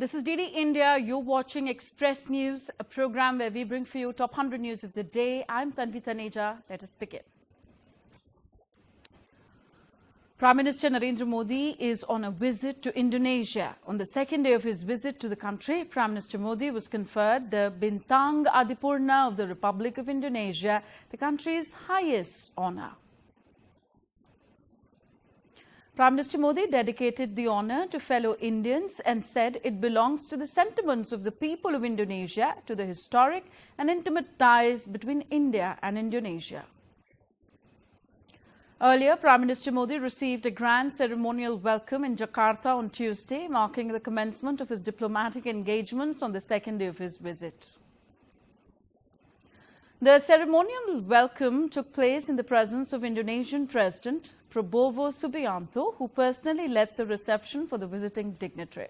This is DD India. You're watching Express News, a program where we bring for you top 100 news of the day. I'm Tanvi Taneja. Let us begin. Prime Minister Narendra Modi is on a visit to Indonesia. On the second day of his visit to the country, Prime Minister Modi was conferred the Bintang Adipurna of the Republic of Indonesia, the country's highest honor. Prime Minister Modi dedicated the honour to fellow Indians and said it belongs to the sentiments of the people of Indonesia to the historic and intimate ties between India and Indonesia. Earlier, Prime Minister Modi received a grand ceremonial welcome in Jakarta on Tuesday, marking the commencement of his diplomatic engagements on the second day of his visit. The ceremonial welcome took place in the presence of Indonesian President Prabowo Subianto, who personally led the reception for the visiting dignitary.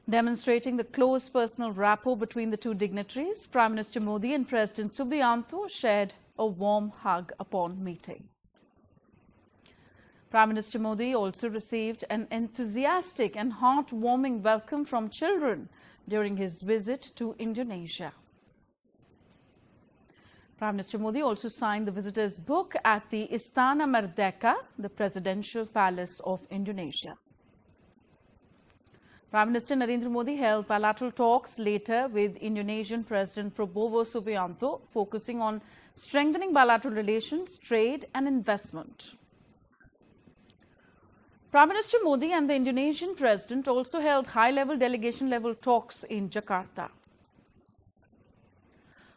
Demonstrating the close personal rapport between the two dignitaries, Prime Minister Modi and President Subianto shared a warm hug upon meeting. Prime Minister Modi also received an enthusiastic and heartwarming welcome from children during his visit to Indonesia. Prime Minister Modi also signed the visitor's book at the Istana Merdeka, the presidential palace of Indonesia. Prime Minister Narendra Modi held bilateral talks later with Indonesian President Prabowo Subianto, focusing on strengthening bilateral relations, trade and investment. Prime Minister Modi and the Indonesian President also held high-level delegation-level talks in Jakarta.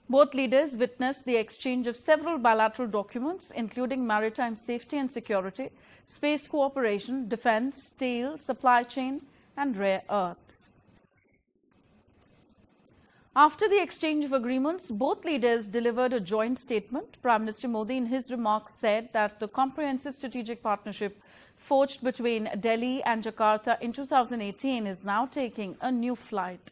Both leaders witnessed the exchange of several bilateral documents, including maritime safety and security, space cooperation, defense, steel, supply chain, and rare earths. After the exchange of agreements, both leaders delivered a joint statement. Prime Minister Modi, in his remarks, said that the comprehensive strategic partnership forged between Delhi and Jakarta in 2018 is now taking a new flight.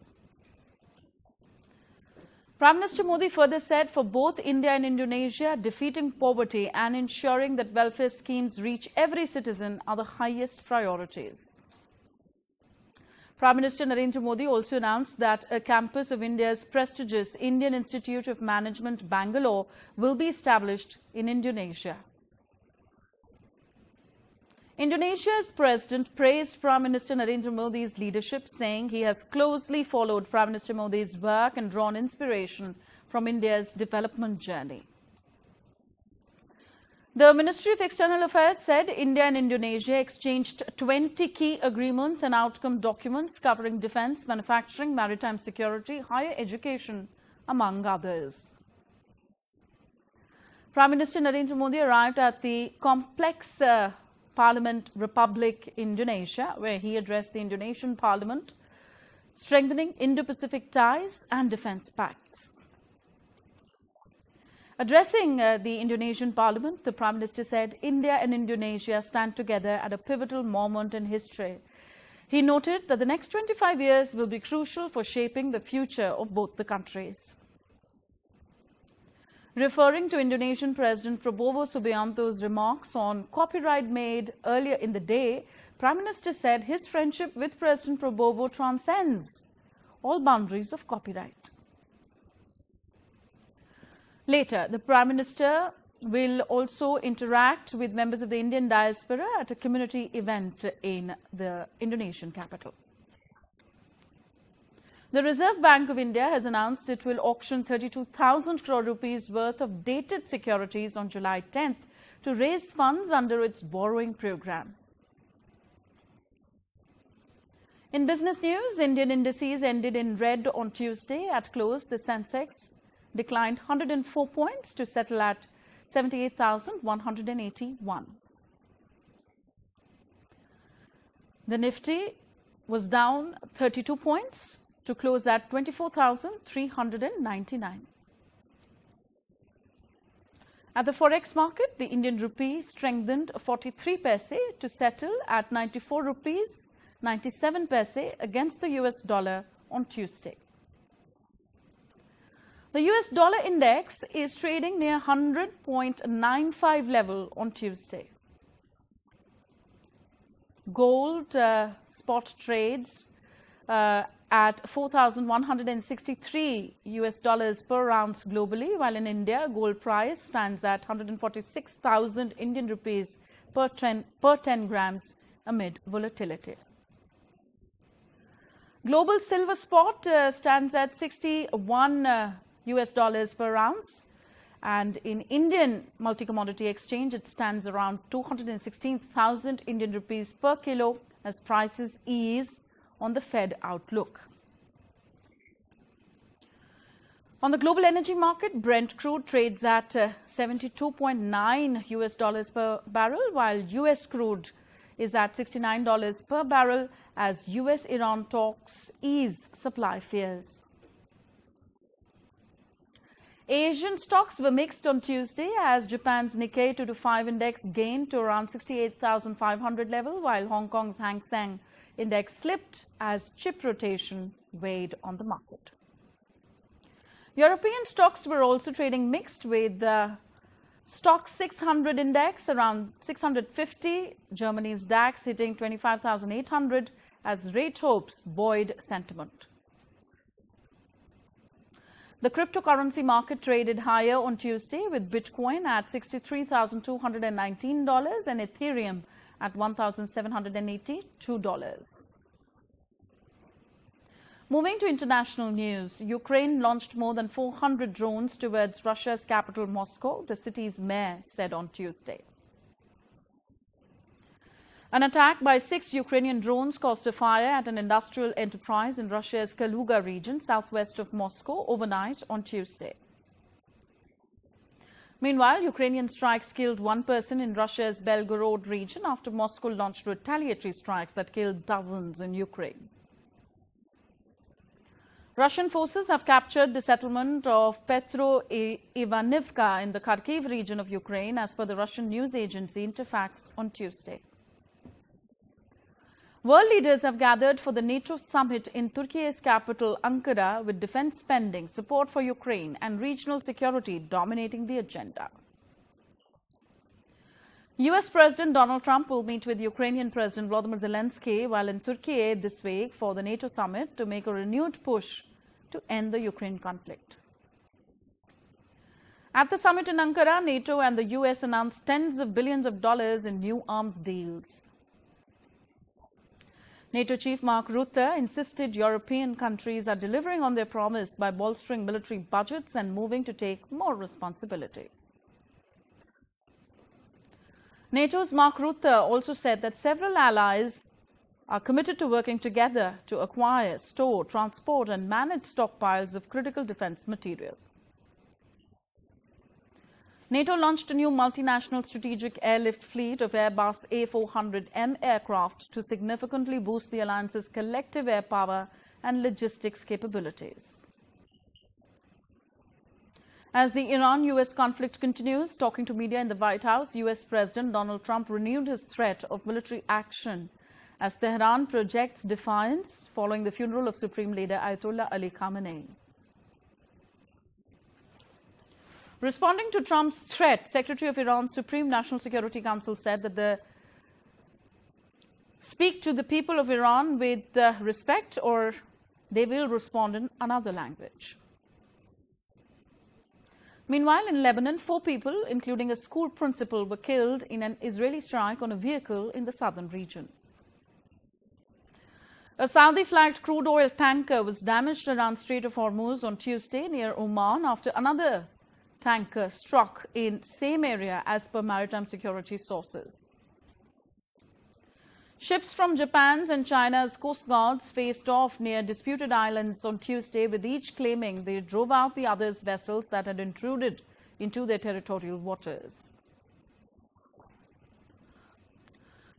Prime Minister Modi further said for both India and Indonesia, defeating poverty and ensuring that welfare schemes reach every citizen are the highest priorities. Prime Minister Narendra Modi also announced that a campus of India's prestigious Indian Institute of Management, Bangalore, will be established in Indonesia. Indonesia's president praised Prime Minister Narendra Modi's leadership, saying he has closely followed Prime Minister Modi's work and drawn inspiration from India's development journey. The Ministry of External Affairs said India and Indonesia exchanged 20 key agreements and outcome documents covering defense, manufacturing, maritime security, higher education, among others. Prime Minister Narendra Modi arrived at the complex Parliament Republic Indonesia, where he addressed the Indonesian Parliament, strengthening Indo-Pacific ties and defense pacts. Addressing the Indonesian Parliament, the Prime Minister said India and Indonesia stand together at a pivotal moment in history. He noted that the next 25 years will be crucial for shaping the future of both the countries. Referring to Indonesian President Prabowo Subianto's remarks on copyright made earlier in the day, Prime Minister said his friendship with President Prabowo transcends all boundaries of copyright. Later, the Prime Minister will also interact with members of the Indian diaspora at a community event in the Indonesian capital. The Reserve Bank of India has announced it will auction 32,000 crore rupees worth of dated securities on July 10th to raise funds under its borrowing program. In business news, Indian indices ended in red on Tuesday. At close, the Sensex declined 104 points to settle at 78,181. The Nifty was down 32 points to close at 24,399. At the forex market, the Indian rupee strengthened 43 paise to settle at 94 rupees 97 paise against the US dollar on Tuesday. The US dollar index is trading near 100.95 level on Tuesday. Gold spot trades at $4,163 per ounce globally, while in India, gold price stands at 146,000 Indian rupees per 10 grams amid volatility. Global silver spot stands at $61 per ounce, and in Indian multi-commodity exchange it stands around 216,000 Indian rupees per kilo as prices ease on the Fed outlook. On the global energy market, Brent crude trades at $72.9 per barrel, while US crude is at $69 per barrel as US-Iran talks ease supply fears. Asian stocks were mixed on Tuesday as Japan's Nikkei 225 index gained to around 68,500 level, while Hong Kong's Hang Seng index slipped as chip rotation weighed on the market. European stocks were also trading mixed, with the Stock 600 index around 650, Germany's DAX hitting 25,800 as rate hopes buoyed sentiment. The cryptocurrency market traded higher on Tuesday, with Bitcoin at $63,219 and Ethereum at $1,782. Moving to international news, Ukraine launched more than 400 drones towards Russia's capital Moscow, the city's mayor said on Tuesday. An attack by 6 Ukrainian drones caused a fire at an industrial enterprise in Russia's Kaluga region, southwest of Moscow, overnight on Tuesday. Meanwhile, Ukrainian strikes killed one person in Russia's Belgorod region after Moscow launched retaliatory strikes that killed dozens in Ukraine. Russian forces have captured the settlement of Petro-Ivanivka in the Kharkiv region of Ukraine, as per the Russian news agency Interfax on Tuesday. World leaders have gathered for the NATO summit in Turkey's capital Ankara, with defense spending, support for Ukraine and regional security dominating the agenda. US President Donald Trump will meet with Ukrainian President Volodymyr Zelensky while in Turkey this week for the NATO summit to make a renewed push to end the Ukraine conflict. At the summit in Ankara, NATO and the US announced tens of billions of dollars in new arms deals. NATO chief Mark Rutte insisted European countries are delivering on their promise by bolstering military budgets and moving to take more responsibility. NATO's Mark Rutte also said that several allies are committed to working together to acquire, store, transport and manage stockpiles of critical defense material. NATO launched a new multinational strategic airlift fleet of Airbus A400M aircraft to significantly boost the alliance's collective air power and logistics capabilities. As the Iran-US conflict continues, talking to media in the White House, US President Donald Trump renewed his threat of military action as Tehran projects defiance following the funeral of Supreme Leader Ayatollah Ali Khamenei. Responding to Trump's threat, Secretary of Iran's Supreme National Security Council said that they speak to the people of Iran with respect or they will respond in another language. Meanwhile, in Lebanon, 4 people, including a school principal, were killed in an Israeli strike on a vehicle in the southern region. A Saudi-flagged crude oil tanker was damaged around Strait of Hormuz on Tuesday near Oman after another tanker struck in same area, as per maritime security sources. Ships from Japan's and China's coast guards faced off near disputed islands on Tuesday, with each claiming they drove out the other's vessels that had intruded into their territorial waters.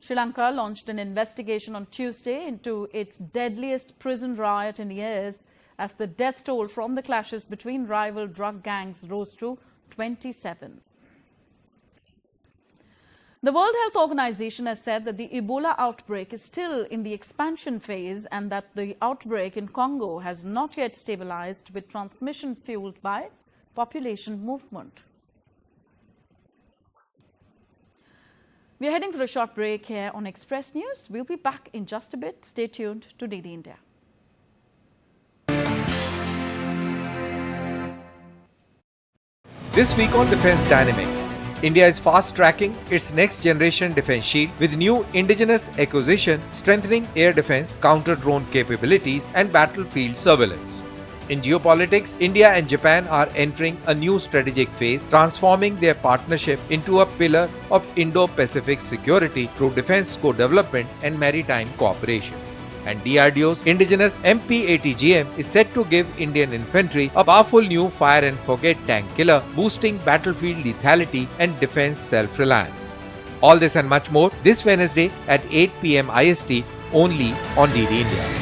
Sri Lanka launched an investigation on Tuesday into its deadliest prison riot in years, as the death toll from the clashes between rival drug gangs rose to 27. The World Health Organization has said that the Ebola outbreak is still in the expansion phase and that the outbreak in Congo has not yet stabilized, with transmission fueled by population movement. We're heading for a short break here on Express News. We'll be back in just a bit. Stay tuned to DD India. This week on Defence Dynamics, India is fast-tracking its next-generation defence shield with new indigenous acquisition, strengthening air defence, counter-drone capabilities and battlefield surveillance. In geopolitics, India and Japan are entering a new strategic phase, transforming their partnership into a pillar of Indo-Pacific security through defence co-development and maritime cooperation. And DRDO's indigenous MP-80GM is set to give Indian infantry a powerful new fire-and-forget tank killer, boosting battlefield lethality and defence self-reliance. All this and much more this Wednesday at 8 p.m. IST only on DD India.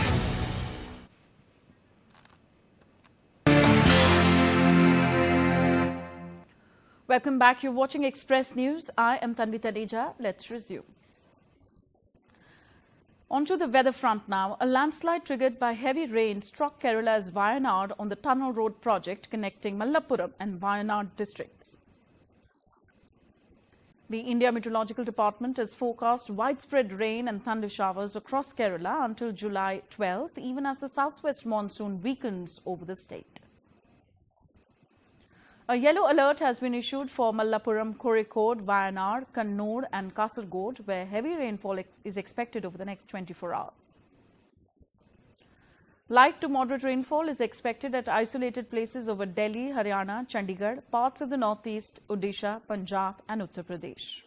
Welcome back. You're watching Express News. I am Tanvi Taneja. Let's resume. Onto the weather front now. A landslide triggered by heavy rain struck Kerala's Wayanad on the tunnel road project connecting Malappuram and Wayanad districts. The India Meteorological Department has forecast widespread rain and thunder showers across Kerala until July 12th, even as the southwest monsoon weakens over the state. A yellow alert has been issued for Malappuram, Kozhikode, Wayanad, Kannur and Kasaragod, where heavy rainfall is expected over the next 24 hours. Light to moderate rainfall is expected at isolated places over Delhi, Haryana, Chandigarh, parts of the northeast, Odisha, Punjab and Uttar Pradesh.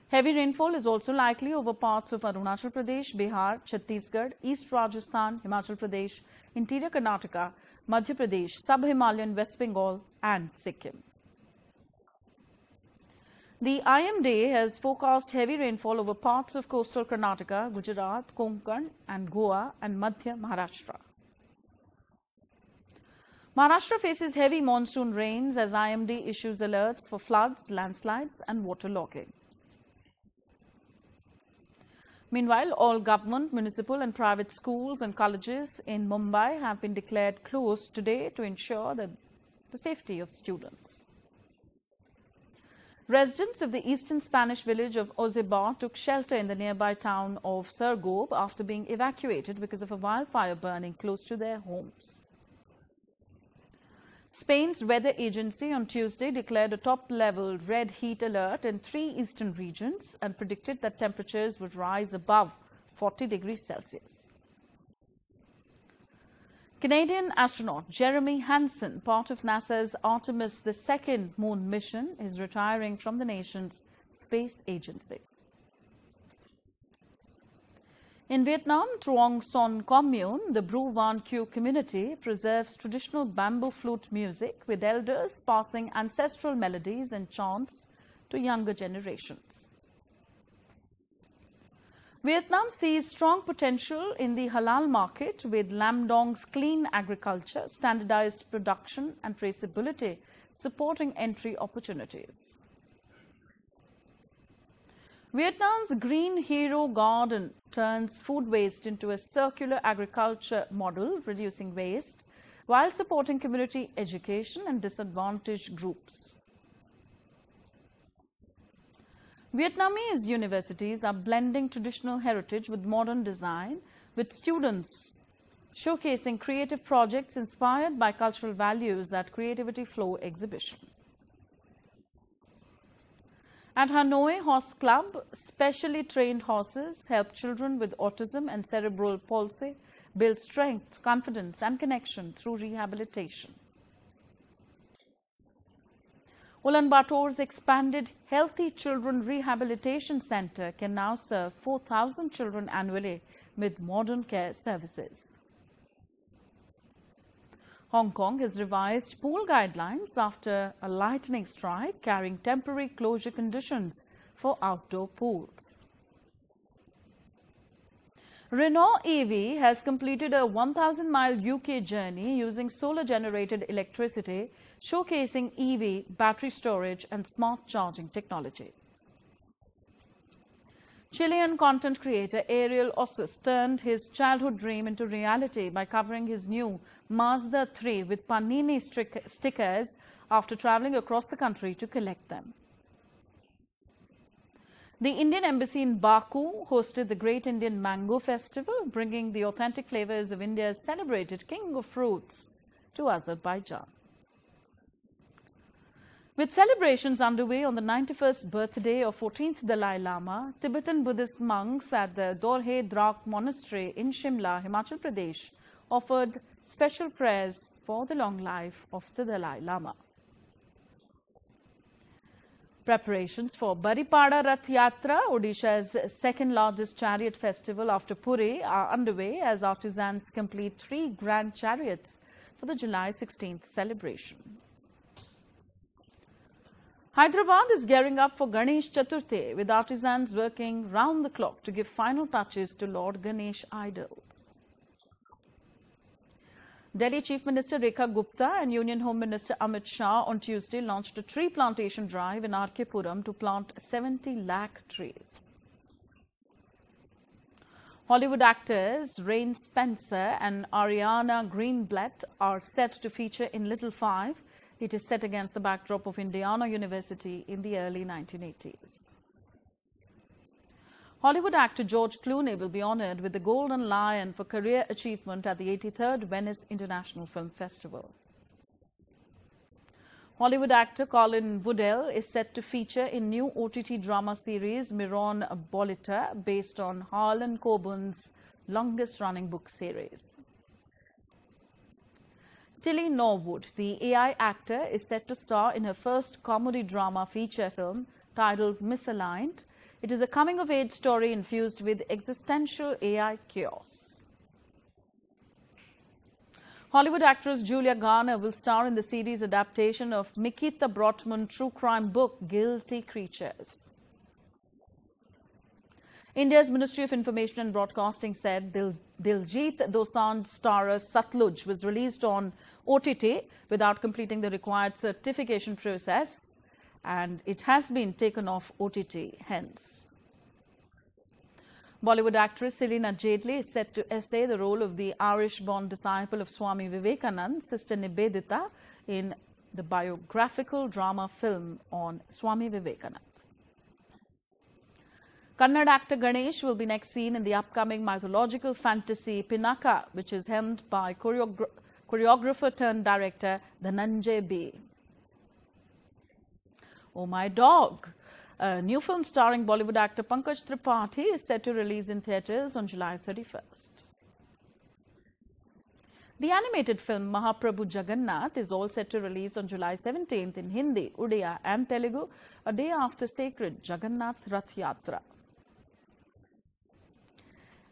Heavy rainfall is also likely over parts of Arunachal Pradesh, Bihar, Chhattisgarh, East Rajasthan, Himachal Pradesh, interior Karnataka, Madhya Pradesh, Sub-Himalayan West Bengal and Sikkim. The IMD has forecast heavy rainfall over parts of coastal Karnataka, Gujarat, Konkan and Goa and Madhya Maharashtra. Maharashtra faces heavy monsoon rains as IMD issues alerts for floods, landslides and waterlogging. Meanwhile, all government, municipal and private schools and colleges in Mumbai have been declared closed today to ensure the safety of students. Residents of the eastern Spanish village of Ozeba took shelter in the nearby town of Sargob after being evacuated because of a wildfire burning close to their homes. Spain's weather agency on Tuesday declared a top-level red heat alert in 3 eastern regions and predicted that temperatures would rise above 40 degrees Celsius. Canadian astronaut Jeremy Hansen, part of NASA's Artemis II moon mission, is retiring from the nation's space agency. In Vietnam, Truong Son Commune, the Bru Van Q community preserves traditional bamboo flute music with elders passing ancestral melodies and chants to younger generations. Vietnam sees strong potential in the halal market with Lam Dong's clean agriculture, standardized production and traceability supporting entry opportunities. Vietnam's Green Hero Garden turns food waste into a circular agriculture model, reducing waste while supporting community education and disadvantaged groups. Vietnamese universities are blending traditional heritage with modern design, with students showcasing creative projects inspired by cultural values at Creativity Flow exhibition. At Hanoi Horse Club, specially trained horses help children with autism and cerebral palsy build strength, confidence and connection through rehabilitation. Ulaanbaatar's expanded Healthy Children Rehabilitation Center can now serve 4,000 children annually with modern care services. Hong Kong has revised pool guidelines after a lightning strike carrying temporary closure conditions for outdoor pools. Renault EV has completed a 1,000-mile UK journey using solar-generated electricity, showcasing EV battery storage and smart charging technology. Chilean content creator Ariel Ossis turned his childhood dream into reality by covering his new Mazda 3 with Panini stickers after traveling across the country to collect them. The Indian Embassy in Baku hosted the Great Indian Mango Festival, bringing the authentic flavors of India's celebrated king of fruits to Azerbaijan. With celebrations underway on the 91st birthday of 14th Dalai Lama, Tibetan Buddhist monks at the Doordarshan Monastery in Shimla, Himachal Pradesh, offered special prayers for the long life of the Dalai Lama. Preparations for Baripada Rath Yatra, Odisha's second largest chariot festival after Puri, are underway as artisans complete 3 grand chariots for the July 16th celebration. Hyderabad is gearing up for Ganesh Chaturthi, with artisans working round the clock to give final touches to Lord Ganesh idols. Delhi Chief Minister Rekha Gupta and Union Home Minister Amit Shah on Tuesday launched a tree plantation drive in R.K. Puram to plant 70 lakh trees. Hollywood actors Rain Spencer and Ariana Greenblatt are set to feature in Little Five. It is set against the backdrop of Indiana University in the early 1980s. Hollywood actor George Clooney will be honoured with the Golden Lion for career achievement at the 83rd Venice International Film Festival. Hollywood actor Colin Woodell is set to feature in new OTT drama series Miron Boliter, based on Harlan Coburn's longest-running book series. Tilly Norwood, the AI actor, is set to star in her first comedy drama feature film titled Misaligned. It is a coming-of-age story infused with existential AI chaos. Hollywood actress Julia Garner will star in the series adaptation of Mikita Brotman true crime book Guilty Creatures. India's Ministry of Information and Broadcasting said Diljit Dosanjh starrer Satluj was released on OTT without completing the required certification process, and it has been taken off OTT hence. Bollywood actress Selena Jaitley is set to essay the role of the Irish-born disciple of Swami Vivekanand, Sister Nivedita, in the biographical drama film on Swami Vivekanand. Kannada actor Ganesh will be next seen in the upcoming mythological fantasy Pinaka, which is helmed by choreographer-turned-director Dhananjay B. Oh My Dog! A new film starring Bollywood actor Pankaj Tripathi is set to release in theatres on July 31st. The animated film Mahaprabhu Jagannath is all set to release on July 17th in Hindi, Odia and Telugu, a day after sacred Jagannath Rath Yatra.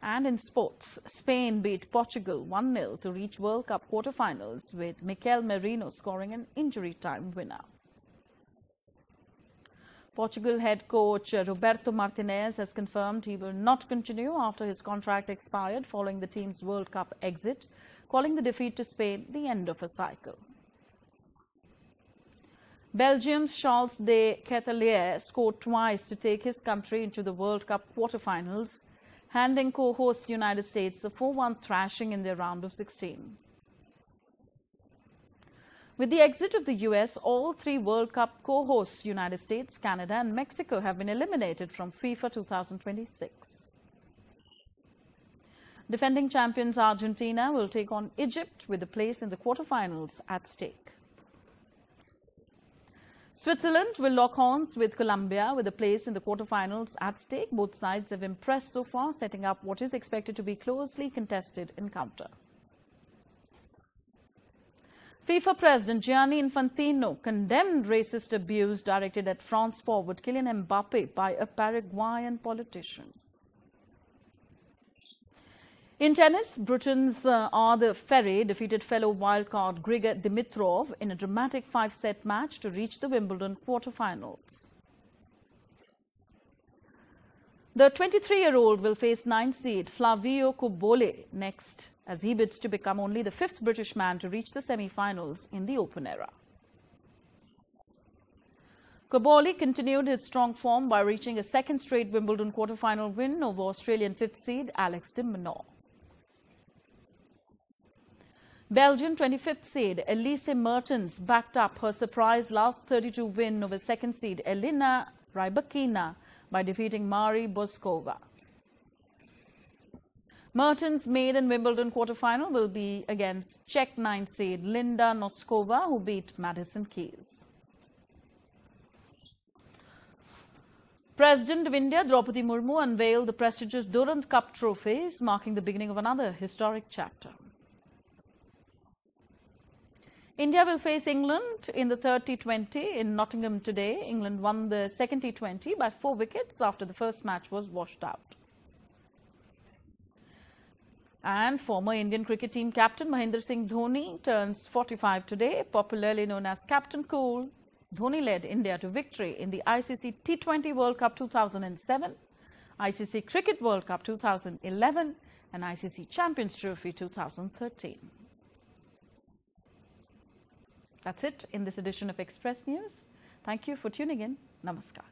And in sports, Spain beat Portugal 1-0 to reach World Cup quarterfinals, with Mikel Merino scoring an injury-time winner. Portugal head coach Roberto Martinez has confirmed he will not continue after his contract expired following the team's World Cup exit, calling the defeat to Spain the end of a cycle. Belgium's Charles de Ketelaere scored twice to take his country into the World Cup quarterfinals, handing co-host United States a 4-1 thrashing in their round of 16. With the exit of the US, all 3 World Cup co-hosts, United States, Canada and Mexico, have been eliminated from FIFA 2026. Defending champions Argentina will take on Egypt with a place in the quarterfinals at stake. Switzerland will lock horns with Colombia with a place in the quarterfinals at stake. Both sides have impressed so far, setting up what is expected to be closely contested encounter. FIFA President Gianni Infantino condemned racist abuse directed at France forward Kylian Mbappe by a Paraguayan politician. In tennis, Britain's Arthur Ferry defeated fellow wildcard Grigor Dimitrov in a dramatic 5-set match to reach the Wimbledon quarterfinals. The 23-year-old will face 9th seed Flavio Cobolli next, as he bids to become only the 5th British man to reach the semi-finals in the Open era. Cobolli continued his strong form by reaching a 2nd straight Wimbledon quarterfinal win over Australian 5th seed Alex de Minaur. Belgian 25th seed Elise Mertens backed up her surprise last 32 win over 2nd seed Elena Rybakina by defeating Mari Boskova. Mertens' maiden Wimbledon quarterfinal will be against Czech 9th seed Linda Noskova, who beat Madison Keys. President of India Draupadi Murmu unveiled the prestigious Durand Cup trophies, marking the beginning of another historic chapter. India will face England in the third T20 in Nottingham today. England won the second T20 by 4 wickets after the first match was washed out. And former Indian cricket team captain Mahendra Singh Dhoni turns 45 today. Popularly known as Captain Cool, Dhoni led India to victory in the ICC T20 World Cup 2007, ICC Cricket World Cup 2011 and ICC Champions Trophy 2013. That's it in this edition of Express News. Thank you for tuning in. Namaskar.